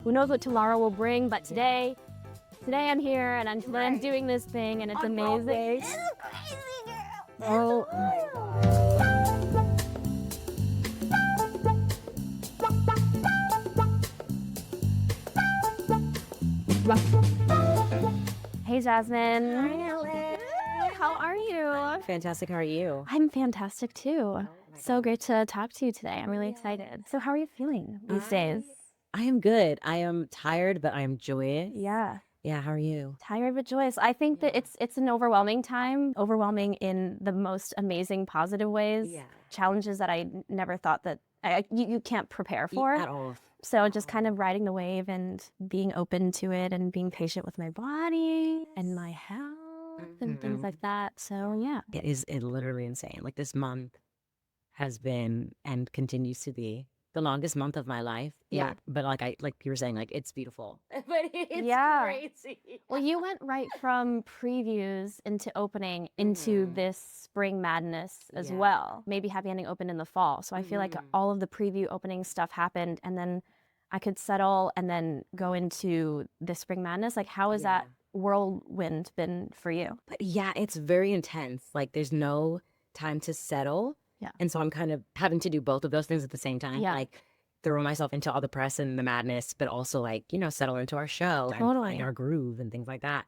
Who knows what tomorrow will bring, but today I'm here and today I'm doing this thing and it's amazing. It's crazy, girl. Oh my God. Hey, Jasmine. Hi, Helen. How are you? Fantastic. How are you? I'm fantastic too. So great to talk to you today. I'm really excited. So how are you feeling these days? I am good. I am tired, but I am joyous. Yeah. Yeah. How are you? Tired but joyous. I think that it's an overwhelming time, overwhelming in the most amazing, positive ways. Yeah. Challenges that I never thought that you can't prepare for. At all. So just kind of riding the wave and being open to it and being patient with my body and my health and things like that. So yeah. It is literally insane. Like this month has been and continues to be the longest month of my life. Yeah. But like you were saying, like it's beautiful. But it's Yeah. crazy. Well, you went right from previews into opening into this spring madness as well. Maybe Happy Ending opened in the fall. So I feel like all of the preview opening stuff happened and then I could settle and then go into the spring madness. Like how has that whirlwind been for you? But yeah, it's very intense. Like there's no time to settle. Yeah. And so I'm kind of having to do both of those things at the same time. Yeah. Like throw myself into all the press and the madness, but also like, settle into our show Totally. and our groove and things like that.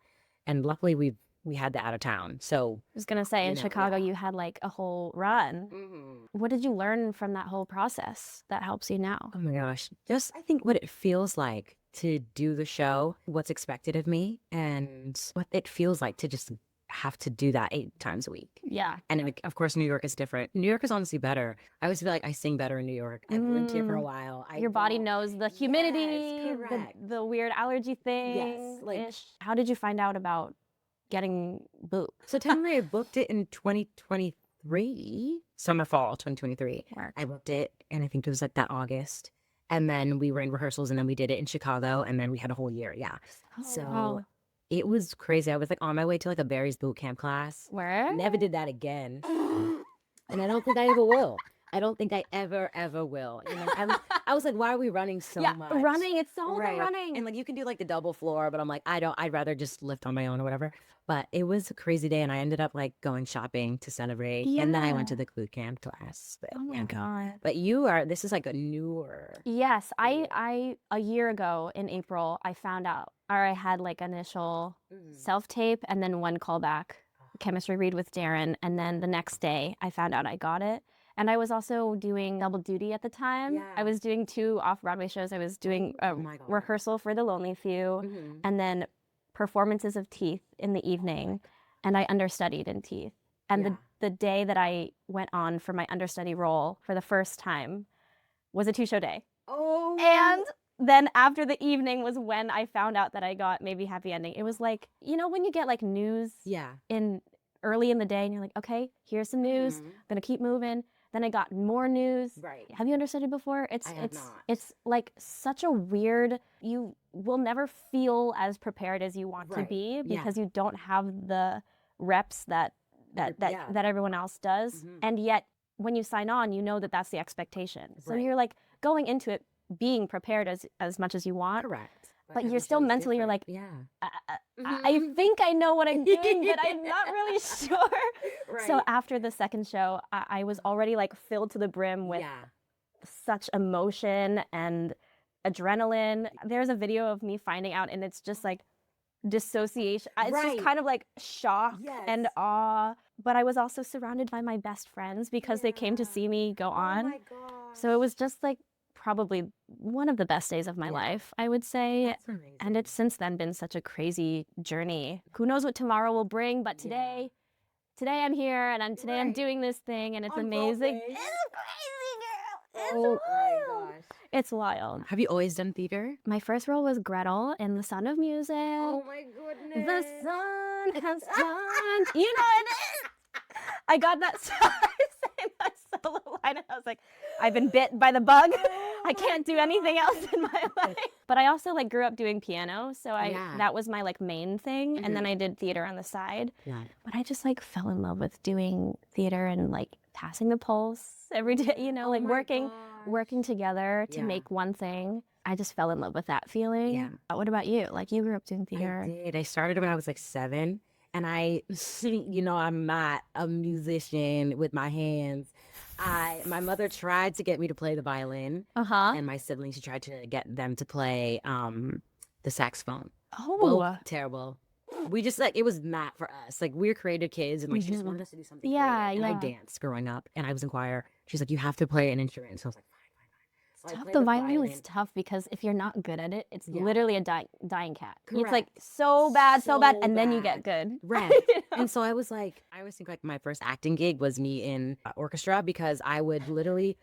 And luckily we had the out of town. So I was going to say in Chicago, you had like a whole run. What did you learn from that whole process that helps you now? oh my gosh, just I think what it feels like to do the show, what's expected of me, and what it feels like to just have to do that 8 times a week. Yeah. And like, of course, New York is different. New York is honestly better. I always feel like I sing better in New York. I've lived here for a while. Your body knows the humidity, Yes, correct. the weird allergy thing. Yes, How did you find out about getting booked? So technically, I booked it in 2023, summer fall 2023. Work. I booked it, and I think it was like that August. And then we were in rehearsals, and then we did it in Chicago, and then we had a whole year. Yeah. So wow. it was crazy. I was like on my way to like a Barry's boot camp class. Where? Never did that again. And I don't think I ever will. I don't think I ever will. I was like, why are we running so much? Running. It's all about running. And like you can do like the double floor, but I'm like, I'd rather just lift on my own or whatever. But it was a crazy day and I ended up like going shopping to celebrate. And then I went to the boot camp class. But, Oh my God. But this is like a newer. Yes. I a year ago in April, I found out, or I had like initial self-tape and then one callback, chemistry read with Darren. And then the next day I found out I got it. And I was also doing double duty at the time. Yeah. I was doing 2 off-Broadway shows. I was doing a rehearsal for The Lonely Few and then performances of Teeth in the evening. And I understudied in Teeth. And the day that I went on for my understudy role for the first time was a 2-show day. Oh. And then after the evening was when I found out that I got maybe Happy Ending. It was like, when you get like news in early in the day and you're like, okay, here's some news. I'm going to keep moving. Then I got more news. Right. Have you understudied before? I have not. It's like such a weird, you will never feel as prepared as you want to be because you don't have the reps that everyone else does. And yet when you sign on, you know that that's the expectation. So you're like going into it being prepared as much as you want. Correct. But you're still mentally, you're like, I think I know what I'm doing, but I'm not really sure. So after the second show, I was already like filled to the brim with such emotion and adrenaline. There's a video of me finding out and it's just like dissociation. It's just kind of like shock and awe. But I was also surrounded by my best friends because they came to see me go on. Oh my gosh. So it was just like probably one of the best days of my life, I would say. That's amazing. And it's since then been such a crazy journey. Who knows what tomorrow will bring, but today I'm here and today I'm doing this thing and it's amazing. It's crazy, girl. It's Oh my wild. gosh. It's wild. Have you always done theater? My first role was Gretel in The Sound of Music. Oh my goodness. The sun has turned. You know it is. I got that solo line and I was like, I've been bit by the bug. I can't do anything else in my life. But I also like grew up doing piano, so that was my like main thing. And then I did theater on the side. Yeah. But I just like fell in love with doing theater and like passing the pulse every day, like working together to make one thing. I just fell in love with that feeling. Yeah. What about you? Like, you grew up doing I theater. did. I started when I was like 7, and I'm not a musician with my hands. My mother tried to get me to play the violin, and my siblings, she tried to get them to play the saxophone. Oh, Both terrible. We just it was not for us. Like, we're creative kids, and like she just wanted us to do something. Yeah, creative. And yeah. I danced growing up, and I was in choir. She's like, you have to play an instrument. So I was like, fine. So I played The violin is tough because if you're not good at it, it's Yeah. literally a dying cat. It's like Correct. so bad, So and then you get bad. good. Right. And so I was like, I always think like my first acting gig was me in orchestra, because I would literally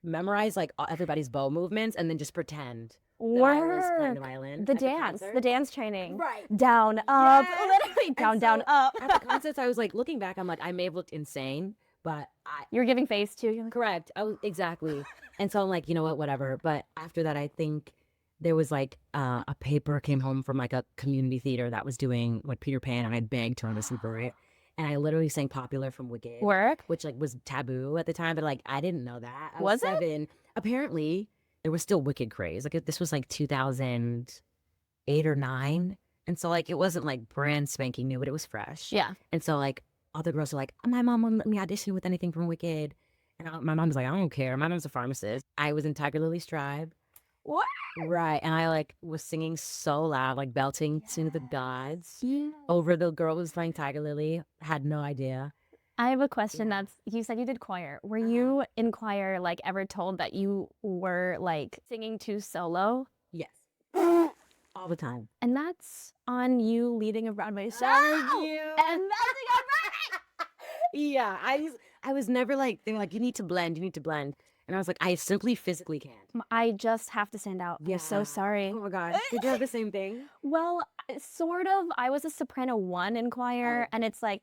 memorize like everybody's bow movements and then just pretend that I was playing the violin. The at dance, concert. the dance training. Right. Down, up, Yes. literally down, And down, so up. At the concerts, I was like, looking back, I'm like, I may have looked insane, but You're giving face too. You're like, correct. Exactly. And so I'm like, you know what, whatever. But after that, I think there was like a paper came home from like a community theater that was doing like Peter Pan, and I begged to audition for it. And I literally sang Popular from Wicked, work. which like was taboo at the time, but like I didn't know that. I Was it? 7. Apparently, there was still Wicked craze. Like this was like 2008 or 9, and so like it wasn't like brand spanking new, but it was fresh. Yeah. And so like all the girls were like, my mom won't let me audition with anything from Wicked, and my mom was like, I don't care. My mom's a pharmacist. I was in Tiger Lily's tribe. What? Right, and I like was singing so loud, like belting to the gods Yeah. over the girl who was playing Tiger Lily. Had no idea. I have a question. You said you did choir. Were you in choir like ever told that you were like singing too solo? Yes. All the time. And that's on you leading a Broadway show. Thank you. And that's Yeah, I was never like, they were like, you need to blend. And I was like, I simply physically can't. I just have to stand out. I'm so Yeah. sorry. Oh my God. Did you have the same thing? Well, sort of. I was a soprano 1 in choir, and it's like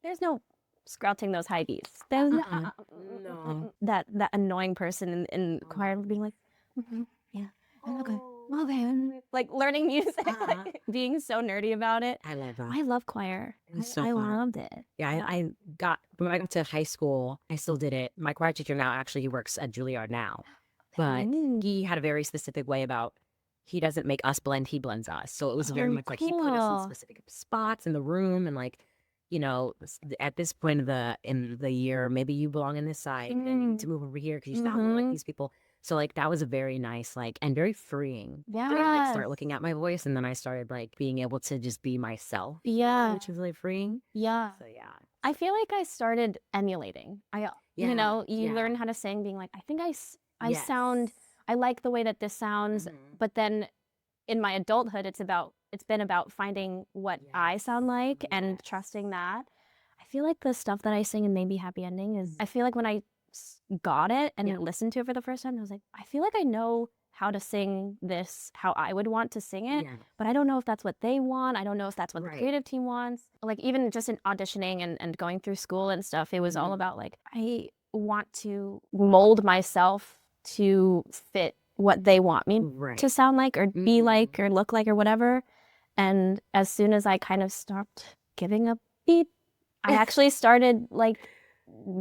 there's no scrouting those high B's. There's No. that annoying person in choir being like, yeah, okay, like learning music, like, being so nerdy about it. I love that. I love choir. It was so I fun. loved it. Yeah, when I got to high school, I still did it. My choir teacher now, actually, he works at Juilliard now. But he had a very specific way about, he doesn't make us blend, he blends us. So it was very much like he put us cool. in specific spots in the room, and like, at this point in the year, maybe you belong in this side, and you need to move over here because you sound more like these people. So like that was a very nice, like, and very freeing. Yeah. I like start looking at my voice, and then I started like being able to just be myself. Yeah. Which was really freeing. Yeah. So yeah. I feel like I started emulating. You learn how to sing, being like, I think I sound, I like the way that this sounds. But then in my adulthood, it's been about finding what I sound like and trusting that. I feel like the stuff that I sing in Maybe Happy Ending is, I feel like when I got it and listened to it for the first time, I was like, I feel like I know how to sing this, how I would want to sing it, but I don't know if that's what they want. I don't know if that's what the creative team wants. Like, even just in auditioning and going through school and stuff, it was all about like, I want to mold myself to fit what they want me to sound like or be like or look like or whatever. And as soon as I kind of stopped giving a beat, I actually started like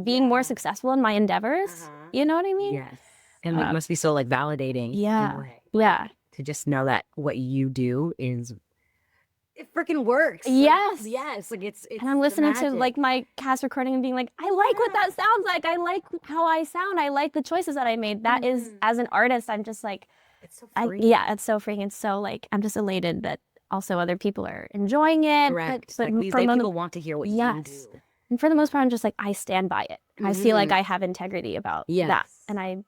being more successful in my endeavors. You know what I mean? Yes. And it must be so like validating. Yeah. In a way. Yeah. To just know that what you do it freaking works. Yes. Like, yes. Like it's and I'm listening to like my cast recording and being like, I like what that sounds like. I like how I sound. I like the choices that I made. That is, as an artist, I'm just like, it's so free. It's so freaking. So like, I'm just elated that also other people are enjoying it. Correct. But like, these people want to hear what you do. And for the most part, I'm just like, I stand by it. I feel like I have integrity about that. And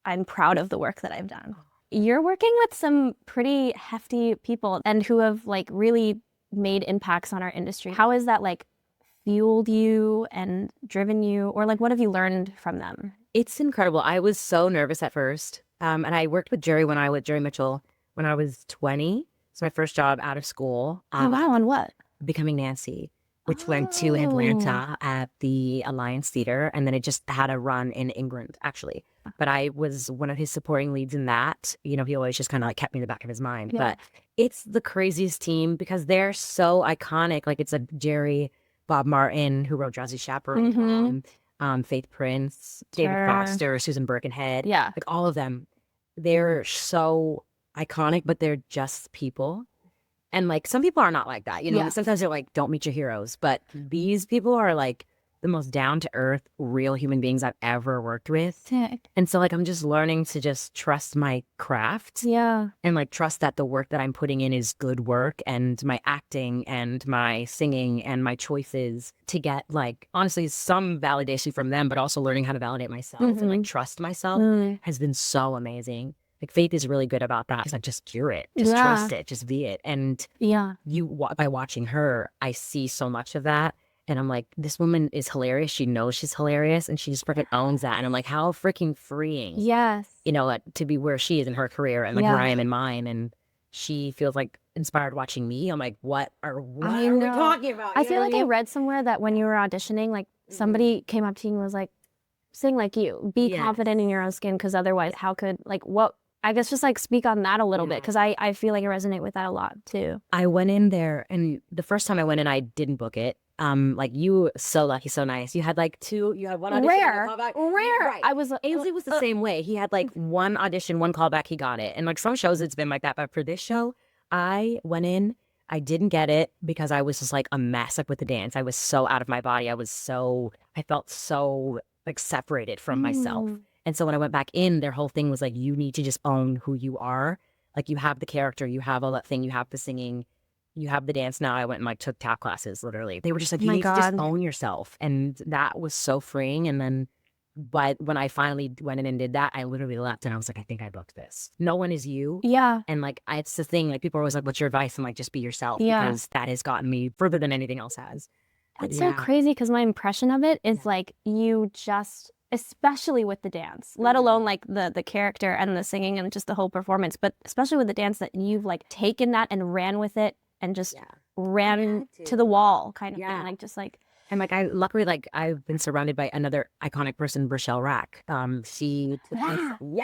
I'm proud of the work that I've done. You're working with some pretty hefty people and who have like really made impacts on our industry. How has that like fueled you and driven you, or like what have you learned from them? It's incredible. I was so nervous at first. And I worked with Jerry Mitchell when I was 20. It's my first job out of school. Oh wow, on what? Becoming Nancy, which went to Atlanta at the Alliance Theater, and then it just had a run in England, actually. But I was one of his supporting leads in that. You know, he always just kind of like kept me in the back of his mind. But it's the craziest team because they're so iconic. Like it's a Jerry, Bob Martin, who wrote Drowsy Chaperone, Faith Prince, David Foster, Susan Birkenhead. Yeah. Like all of them. They're so iconic, but they're just people. And like some people are not like that, you know. Yeah. Sometimes they're like, don't meet your heroes, but these people are like the most down to earth, real human beings I've ever worked with. Sick. And so like I'm just learning to just trust my craft. Yeah. And like trust that the work that I'm putting in is good work, and my acting and my singing and my choices to get like honestly some validation from them, but also learning how to validate myself and like trust myself has been so amazing. Like Faith is really good about that. It's like just cure it, just trust it, just be it. And by watching her, I see so much of that. And I'm like, this woman is hilarious. She knows she's hilarious, and she just freaking owns that. And I'm like, how freaking freeing. Yes. You know, like, to be where she is in her career and like where I am in mine. And she feels like inspired watching me. I'm like, what are we talking about? I feel like I read somewhere that when you were auditioning, like somebody came up to you and was like, sing like you, be confident in your own skin, because otherwise how could, like, what, I guess just like speak on that a little bit, because I feel like I resonate with that a lot too. I went in there, and the first time I went in, I didn't book it. Like you, so lucky, so nice. You had like you had one audition. Rare. Right. I was Ainsley was the same way. He had like one audition, one callback, he got it. And like some shows it's been like that, but for this show, I went in, I didn't get it because I was just like a mess like with the dance. I was so out of my body. I felt so like separated from myself. And so when I went back in, their whole thing was like, you need to just own who you are. Like you have the character, you have all that thing, you have the singing, you have the dance. Now I went and like took tap classes, literally. They were just like, you need to just own yourself. And that was so freeing. And then but when I finally went in and did that, I literally left and I was like, I think I booked this. No one is you. Yeah. And like, it's the thing, like people are always like, what's your advice? I'm like, just be yourself. Because that has gotten me further than anything else has. That's so crazy, because my impression of it is like you just, especially with the dance, let alone like the character and the singing and just the whole performance, but especially with the dance, that you've like taken that and ran with it and just ran to the wall kind of thing. Like just like. And like luckily like I've been surrounded by another iconic person, Rochelle Rack. She took me,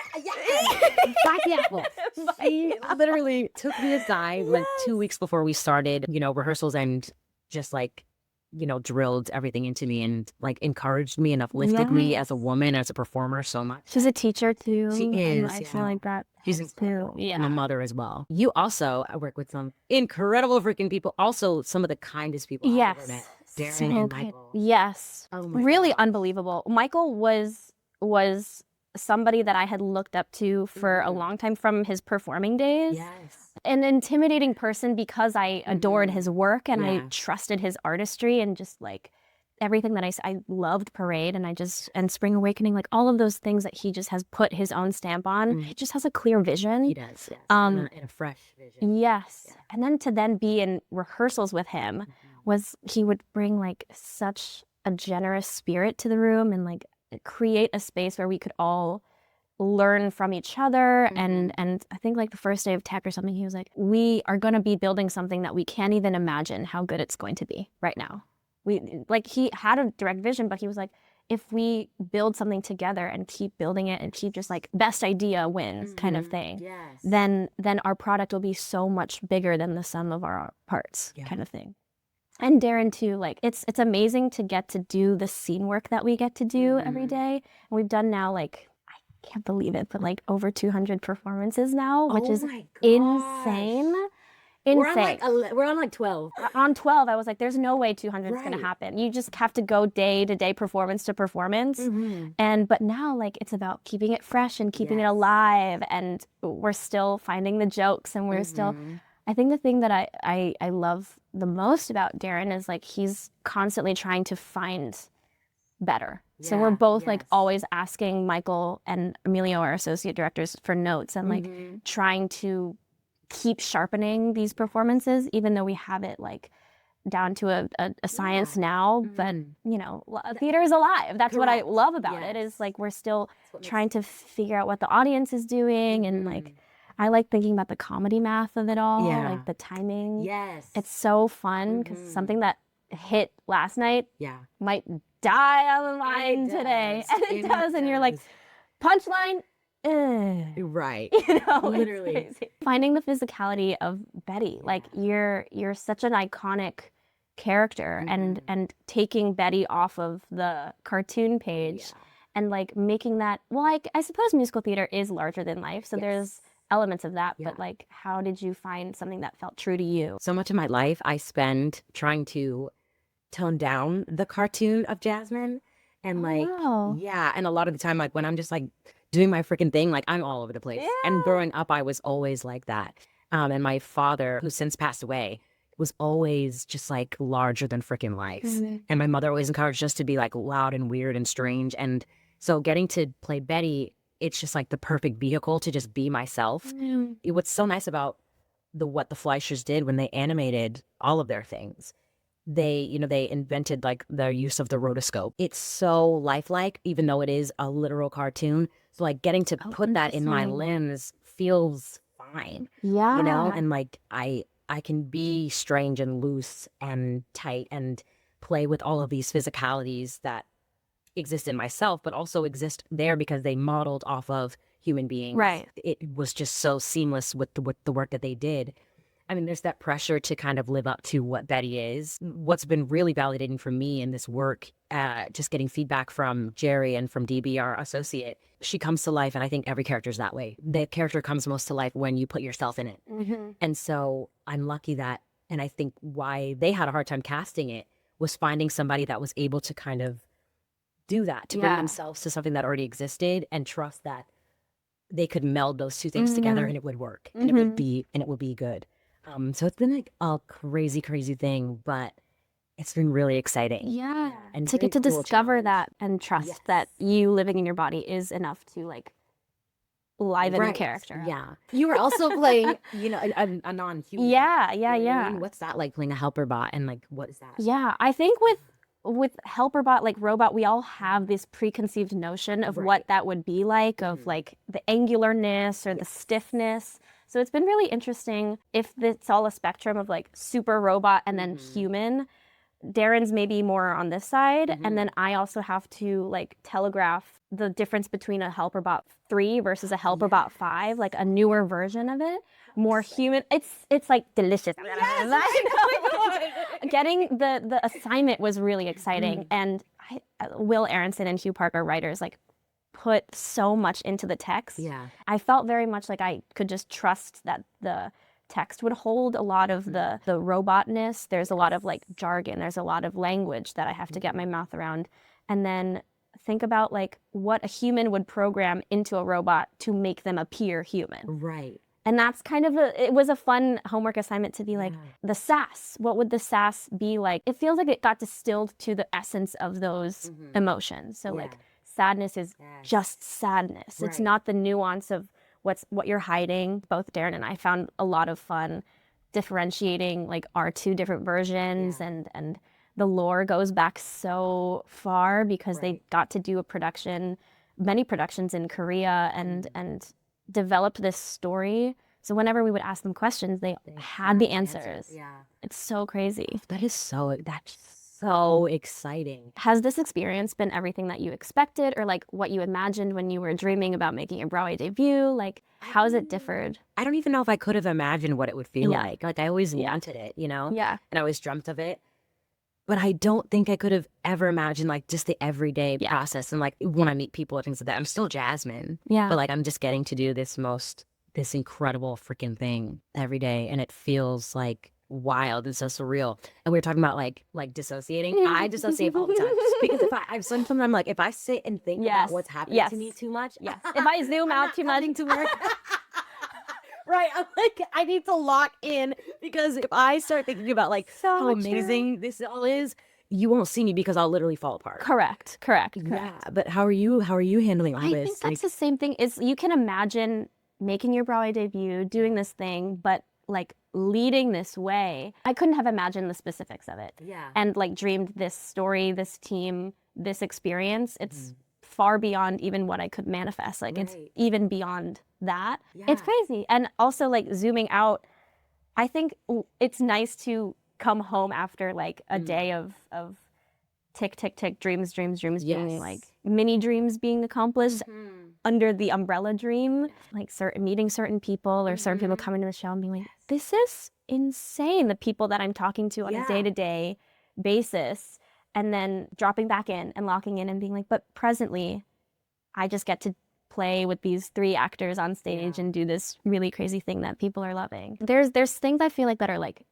She literally took me aside like 2 weeks before we started, you know, rehearsals, and just like, you know, drilled everything into me and like encouraged me and uplifted me as a woman, as a performer so much. She's a teacher too. She is. I feel like that. She's incredible. I'm a mother as well. You also work with some incredible freaking people. Also some of the kindest people I've ever met. Darren and Michael. Yes. Oh my really God. Unbelievable. Michael was somebody that I had looked up to for a long time from his performing days. Yes. An intimidating person because I adored his work and I trusted his artistry and just like everything that I loved Parade and Spring Awakening, like all of those things that he just has put his own stamp on. He just has a clear vision. He does. Yes. And a fresh vision. Yes. Yeah. And then to be in rehearsals with him he would bring like such a generous spirit to the room and like create a space where we could all learn from each other. And I think like the first day of tech or something, he was like, we are going to be building something that we can't even imagine how good it's going to be right now. He had a direct vision, but he was like, if we build something together and keep building it and keep just like best idea wins kind of thing, then our product will be so much bigger than the sum of our parts kind of thing. And Darren too, like it's amazing to get to do the scene work that we get to do every day. And we've done now like, I can't believe it, but like over 200 performances now, which is insane. We're on like 12. On 12, I was like, there's no way 200 is going to happen. You just have to go day to day, performance to performance. But now like it's about keeping it fresh and keeping it alive. And we're still finding the jokes and we're still, I think the thing that I love the most about Darren is like he's constantly trying to find better. So we're both like always asking Michael and Emilio, our associate directors, for notes and like trying to keep sharpening these performances, even though we have it like down to a science now. But you know, theater is alive. That's what I love about it, is like we're still trying to figure out what the audience is doing. And like I like thinking about the comedy math of it all, like the timing. Yes. It's so fun because something that hit last night might die on the line today. And it does. And you're like, punchline, right. You know, literally. Finding the physicality of Betty. Like you're such an iconic character and taking Betty off of the cartoon page and like making that, well, I suppose musical theater is larger than life. So there's elements of that, Yeah. but like, how did you find something that felt true to you? So much of my life I spend trying to tone down the cartoon of Jasmine. And like, Wow. yeah. And a lot of the time, like when I'm just like doing my freaking thing, like I'm all over the place. And growing up, I was always like that. And my father, who since passed away, was always just like larger than freaking life. And my mother always encouraged us to be like loud and weird and strange. And so getting to play Betty, it's just like the perfect vehicle to just be myself. What's so nice about what the Fleischers did when they animated all of their things, they invented like the use of the rotoscope. It's so lifelike, even though it is a literal cartoon. So like getting to put that in my lens feels fine. Yeah. And like I can be strange and loose and tight and play with all of these physicalities that exist in myself, but also exist there because they modeled off of human beings. Right. It was just so seamless with the work that they did. I mean, there's that pressure to kind of live up to what Betty is. What's been really validating for me in this work, just getting feedback from Jerry and from DB, our associate, she comes to life, and I think every character is that way. The character comes most to life when you put yourself in it. And so I'm lucky that, and I think why they had a hard time casting it was finding somebody that was able to kind of do that, to bring themselves to something that already existed and trust that they could meld those two things together and it would work and it would be good. So it's been like a crazy, crazy thing, but it's been really exciting. Yeah. And to get to very cool discover challenge. that and trust that you living in your body is enough to like liven the character. Yeah. You were also playing, a non-human. Yeah. You know what I mean? What's that like, playing a helper bot, and like what is that? Yeah. I think with helper bot, like robot, we all have this preconceived notion of what that would be like, of like the angularness or the stiffness. So it's been really interesting if it's all a spectrum of like super robot and then human. Darren's maybe more on this side, and then I also have to like telegraph the difference between a helper bot 3 versus a helper bot 5, like a newer version of it, more human. It's like delicious. Getting the assignment was really exciting, and Will Aronson and Hugh Parker, writers, like put so much into the text. Yeah. I felt very much like I could just trust that the text would hold a lot of the robotness. There's a lot of like jargon. There's a lot of language that I have to get my mouth around. And then think about like what a human would program into a robot to make them appear human. Right. And that's kind of it was a fun homework assignment to be like, the sass, what would the sass be like? It feels like it got distilled to the essence of those emotions. So like sadness is just sadness. It's not the nuance of what you're hiding. Both Darren and I found a lot of fun differentiating like our two different versions, and the lore goes back so far because they got to do many productions in Korea and developed this story. So whenever we would ask them questions, they had the answers. Yeah. It's so crazy. That's so exciting. Has this experience been everything that you expected, or like what you imagined when you were dreaming about making your Broadway debut? Like, how has it differed? I don't even know if I could have imagined what it would feel like. Like, I always wanted it, Yeah. And I always dreamt of it. But I don't think I could have ever imagined like just the everyday process. And like when I meet people and things like that, I'm still Jasmine. Yeah. But like I'm just getting to do this incredible freaking thing every day. And it feels like wild and so surreal. And we were talking about like dissociating. I dissociate all the time. Because sometimes I'm like, if I sit and think about what's happening to me too much. Yes. If I zoom out too much. Right, I'm like, I need to lock in, because if I start thinking about like how amazing this all is, you won't see me because I'll literally fall apart. Correct. Yeah, but how are you handling all this? I think that's the same thing. Is you can imagine making your Broadway debut, doing this thing, but like leading this way. I couldn't have imagined the specifics of it. Yeah. And like dreamed this story, this team, this experience. It's far beyond even what I could manifest. Like it's even beyond that. Yeah. It's crazy. And also like zooming out, I think it's nice to come home after like a day of tick, tick, tick, dreams being like mini dreams being accomplished under the umbrella dream, like meeting certain people or certain people coming to the show and being like, this is insane. The people that I'm talking to on a day-to-day basis, and then dropping back in and locking in and being like, but presently I just get to play with these 3 actors on stage and do this really crazy thing that people are loving. There's things I feel like that are like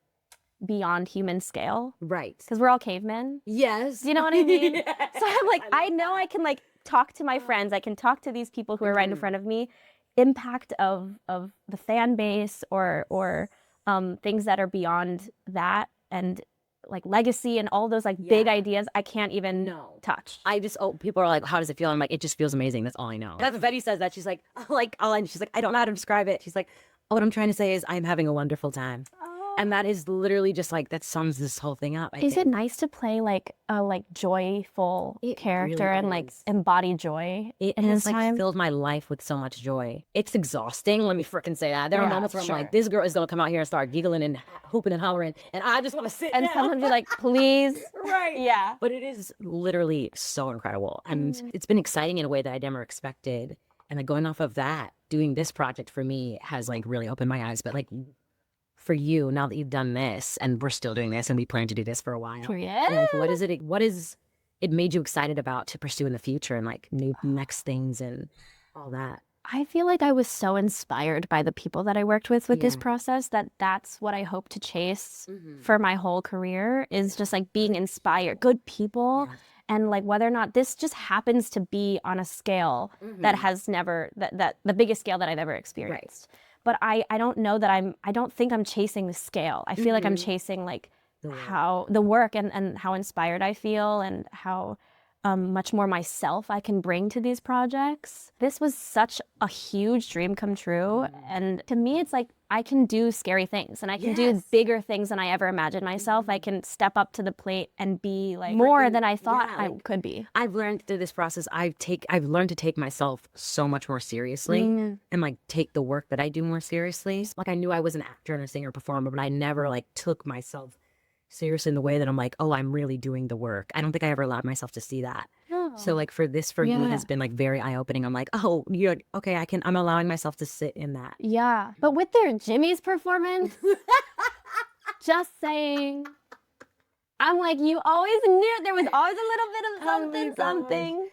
beyond human scale. Right. Because we're all cavemen. Yes. Do you know what I mean? Yes. So I'm like, I know I can like talk to my friends. I can talk to these people who are right in front of me. Impact of the fan base or things that are beyond that, and like legacy and all those like big ideas I can't even touch. People are like, how does it feel? I'm like, it just feels amazing. That's all I know. That's Betty says that. She's like, she's like, I don't know how to describe it. She's like, what I'm trying to say is I'm having a wonderful time. And that is literally just like, that sums this whole thing up. Is it nice to play like a joyful character really and like embody joy? It has like filled my life with so much joy. It's exhausting. Let me frickin' say that. There are moments where I'm like, this girl is gonna come out here and start giggling and hooping and hollering, and I just want to sit and down. someone be like, please. Right. Yeah. But it is literally so incredible, and it's been exciting in a way that I never expected. And like going off of that, doing this project for me has like really opened my eyes. But like, for you, now that you've done this and we're still doing this and we plan to do this for a while. Yeah. Like, what is it made you excited about to pursue in the future and like new next things and all that? I feel like I was so inspired by the people that I worked with this process that's what I hope to chase for my whole career, is just like being inspired, good people. And like whether or not this just happens to be on a scale that has never, that the biggest scale that I've ever experienced. Right. But I don't know that I don't think I'm chasing the scale. I feel like I'm chasing like the work and how inspired I feel and how much more myself I can bring to these projects. This was such a huge dream come true. And to me, it's like I can do scary things and I can do bigger things than I ever imagined myself. I can step up to the plate and be like more than I thought I could be. I've learned through this process, I've learned to take myself so much more seriously and like take the work that I do more seriously. Like I knew I was an actor and a singer performer, but I never like took myself seriously in the way that I'm like, oh, I'm really doing the work. I don't think I ever allowed myself to see that. So like for you has been like very eye-opening. I'm like, oh, you're okay, I'm allowing myself to sit in that. Yeah. But with their Jimmy's performance, just saying, I'm like, you always knew there was always a little bit of something.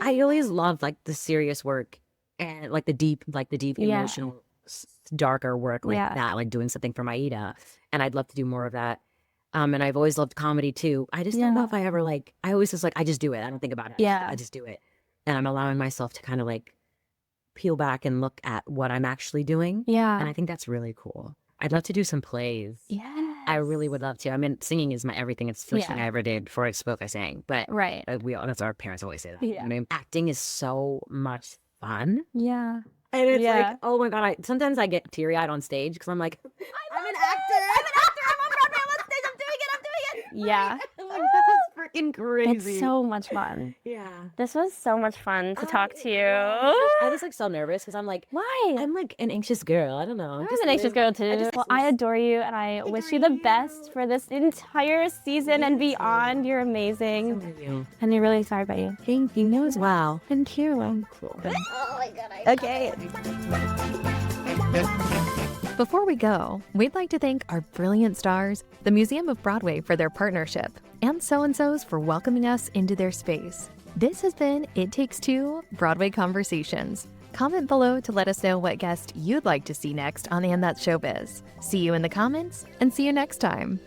I always loved like the serious work and like the deep emotional, darker work like that, like doing something for Maida. And I'd love to do more of that. And I've always loved comedy too. I just don't know if I ever like, I always just like, I just do it. I don't think about it. Yeah. I just do it. And I'm allowing myself to kind of like peel back and look at what I'm actually doing. Yeah. And I think that's really cool. I'd love to do some plays. Yeah. I really would love to. I mean, singing is my everything. It's the first thing I ever did. Before I spoke, I sang. But that's our parents always say that. Yeah. I mean, acting is so much fun. Yeah. And it's like, oh my God, sometimes I get teary-eyed on stage because I'm like, I'm an actor. I'm on Broadway, I'm on stage, I'm doing it. Yeah. I'm like, that's freaking crazy. It's so much fun. Yeah. This was so much fun to talk to you. I was like so nervous because I'm like, why? I'm like an anxious girl. I don't know. I'm an anxious girl too. Well, I adore you and I wish you the best for this entire season and beyond. You're amazing. Thank you. And you're really inspired by you. Thank you. As well. Thank you. Cool. Oh my God. Okay. Before we go, we'd like to thank our brilliant stars, the Museum of Broadway for their partnership, and So-and-So's for welcoming us into their space. This has been It Takes Two Broadway Conversations. Comment below to let us know what guest you'd like to see next on And That's Showbiz. See you in the comments, and see you next time.